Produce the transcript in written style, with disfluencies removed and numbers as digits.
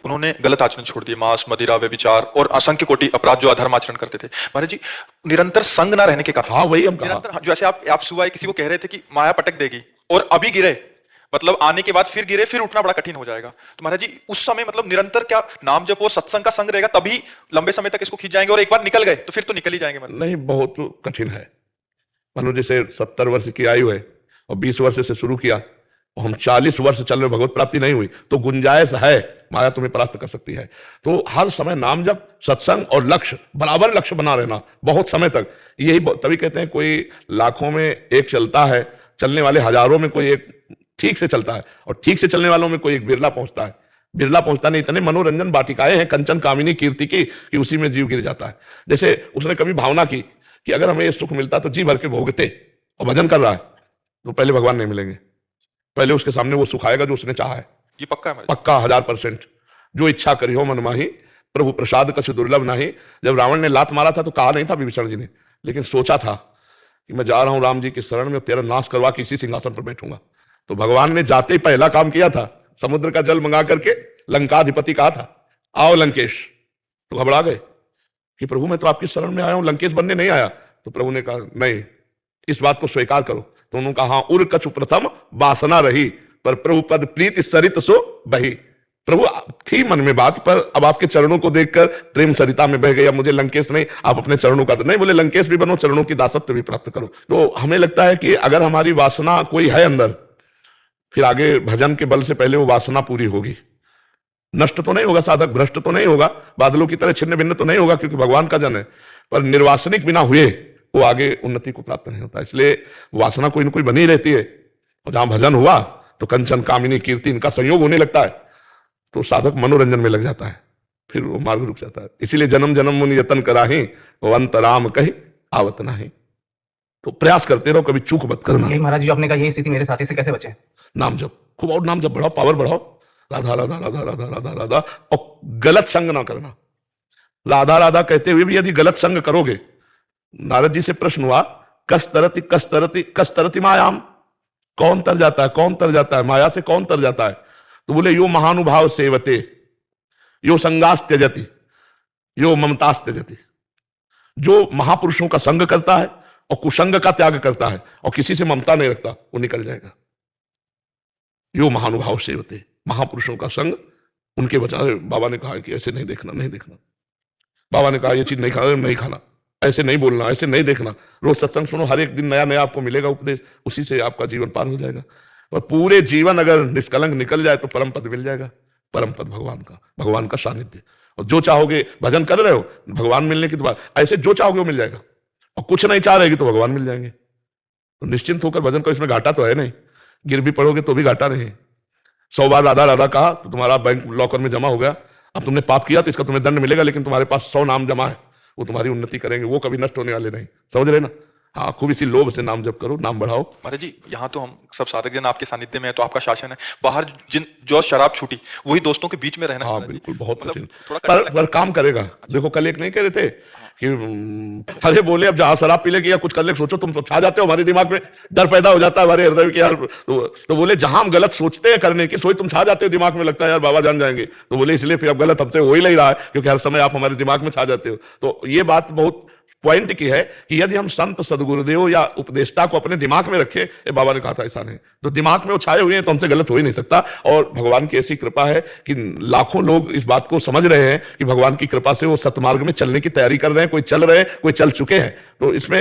उन्होंने गलत आचरण छोड़ दिए, मांस, मदिरा, व्यभिचार और असंख्य कोटि अपराध जो अधर्म आचरण करते थे। महाराज जी, निरंतर संग ना रहने के कारण, हाँ वही हम कहा, निरंतर जैसे आप सुबह किसी को कह रहे थे कि माया पटक देगी और अभी गिरे, मतलब आने के बाद फिर गिरे, फिर उठना बड़ा कठिन हो जाएगा। तो महाराज जी उस समय मतलब निरंतर क्या नाम जप और सत्संग का संग रहेगा, तभी लंबे समय तक इसको खींच जाएंगे, और एक बार निकल गए तो फिर तो निकल ही जाएंगे। मतलब नहीं, बहुत कठिन है। मानो जैसे 70 वर्ष की आयु है और 20 वर्ष से शुरू किया और हम 40 वर्ष चल रहे, भगवत प्राप्ति नहीं हुई, तो गुंजाइश है, माया तुम्हें परास्त कर सकती है। तो हर समय नाम जप, सत्संग और लक्ष्य, बराबर लक्ष्य बना रहना बहुत समय तक। यही तभी कहते हैं कोई लाखों में एक चलता है, चलने वाले हजारों में कोई एक ठीक से चलता है, और ठीक से चलने वालों में कोई एक बिरला पहुंचता है। बिरला पहुंचता नहीं, इतने मनोरंजन वाटिकाएं हैं कंचन कामिनी कीर्ति की कि उसी में जीव गिर जाता है। जैसे उसने कभी भावना की कि अगर हमें ये सुख मिलता तो जी भर के भोगते, और भजन कर रहा है तो पहले भगवान नहीं मिलेंगे, पहले उसके सामने वो सुख आएगा जो उसने चाहा है। ये पक्का है, पक्का 1000%। जो इच्छा करी हो मन माही, प्रभु प्रसाद कछु दुर्लभ नहीं। जब रावण ने लात मारा था तो कहा नहीं था विभीषण जी ने, लेकिन सोचा था कि मैं जा रहा हूं राम जी की शरण में, तेरा नाश करवा के इसी सिंहासन पर बैठूंगा। तो भगवान ने जाते ही पहला काम किया था, समुद्र का जल मंगा करके लंकाधिपति कहा था आओ लंकेश। तो घबरा गए कि प्रभु मैं तो आपकी शरण में आया हूं, लंकेश बनने नहीं आया। तो प्रभु ने कहा नहीं, इस बात को स्वीकार करो। तो उन्होंने कहा हाँ, उर कछु प्रथम वासना रही, पर प्रभु पद प्रीति सरित सो बही। प्रभु थी मन में बात, पर अब आपके चरणों को देखकर प्रेम सरिता में बह गई। अब मुझे लंकेश नहीं, आप अपने चरणों का नहीं, बोले लंकेश भी बनो, चरणों की दासत्व भी प्राप्त करो। तो हमें लगता है कि अगर हमारी वासना कोई है अंदर, फिर आगे भजन के बल से पहले वो वासना पूरी होगी। नष्ट तो नहीं होगा, साधक भ्रष्ट तो नहीं होगा, बादलों की तरह छिन्न भिन्न तो नहीं होगा, क्योंकि भगवान का जन है, पर निर्वासनिक बिना हुए वो आगे उन्नति को प्राप्त नहीं होता। इसलिए वासना कोई न कोई बनी रहती है, और जहां भजन हुआ तो कंचन कामिनी कीर्ति इनका संयोग होने लगता है, तो साधक मनोरंजन में लग जाता है, फिर वो मार्ग रुक जाता है। इसीलिए जन्म जन्म मुनि यतन कराही, वो अंत राम कही आवत नहीं। तो प्रयास करते रहो, कभी चूक मत करना। महाराज जी आपने कहा यही स्थिति मेरे साथी से कैसे बचे? नाम जप खूब, और नाम जप बढ़ाओ, पावर बढ़ाओ, राधा राधा राधा राधा राधा राधा, और गलत संग ना करना। राधा राधा कहते हुए भी यदि गलत संग करोगे, नारद जी से प्रश्न हुआ कस्तरति कस्तरति कस्तरति मायाम, कौन तर जाता है, कौन तर जाता है, माया से कौन तर जाता है? तो बोले यो महानुभाव सेवते, यो संगास त्यजति, यो ममतास त्यजति। जो महापुरुषों का संग करता है और कुसंग का त्याग करता है और किसी से ममता नहीं रखता, वो निकल जाएगा। यो महानुभाव सेवते, महापुरुषों का संग, उनके वचन। बाबा ने कहा कि ऐसे नहीं देखना, नहीं देखना। बाबा ने कहा ये चीज नहीं खाना, नहीं खाना, ऐसे नहीं बोलना, ऐसे नहीं देखना। रोज सत्संग सुनो, हर एक दिन नया नया आपको मिलेगा उपदेश, उसी से आपका जीवन पार हो जाएगा। पर पूरे जीवन अगर निष्कलंक निकल जाए तो परम पद मिल जाएगा, परम पद भगवान का सानिध्य। और जो चाहोगे, भजन कर रहे हो, भगवान मिलने की बाद ऐसे जो चाहोगे वो मिल जाएगा, और कुछ नहीं चाह रहेगी तो भगवान मिल जाएंगे। तो निश्चिंत होकर भजन करो, इसमें घाटा तो है नहीं, गिर भी पड़ोगे तो भी घाटा नहीं। 100 बार राधा राधा कहा तो तुम्हारा बैंक लॉकर में जमा हो गया, अब तुमने पाप किया तो इसका तुम्हें दंड मिलेगा, लेकिन तुम्हारे पास 100 नाम जमा है, वो तुम्हारी उन्नति करेंगे, वो कभी नष्ट होने वाले नहीं। समझ रहे ना? हाँ, खूब इसी लोभ से नाम जप करो, नाम बढ़ाओ। महाराज जी यहाँ तो हम सब साधक जन आपके सानिध्य में है, तो आपका शासन है। बाहर जो शराब छूटी, वही दोस्तों के बीच में रहना। हाँ बिल्कुल, बहुत कठिन, थोड़ा पर काम करेगा। देखो कल एक नहीं कह रहे थे कि अरे बोले अब जहां शराब पी लेगी या कुछ कर ले, सोचो तुम छा जाते हो, हमारे दिमाग में डर पैदा हो जाता है हमारे हृदय के यार। तो बोले जहां हम गलत सोचते हैं करने की, सोच तुम छा जाते हो, दिमाग में लगता है यार बाबा जान जाएंगे। तो बोले इसलिए फिर अब गलत हमसे हो ही नहीं रहा है, क्योंकि हर समय आप हमारे दिमाग में छा जाते हो। तो ये बात बहुत पॉइंट की है कि यदि हम संत सदगुरुदेव या उपदेष्टा को अपने दिमाग में रखें, ये बाबा ने कहा था ऐसा नहीं, तो दिमाग में वो छाए हुए हैं तो हमसे गलत हो ही नहीं सकता। और भगवान की ऐसी कृपा है कि लाखों लोग इस बात को समझ रहे हैं कि भगवान की कृपा से वो सतमार्ग में चलने की तैयारी कर रहे हैं, कोई चल रहे हैं, कोई चल चुके हैं। तो इसमें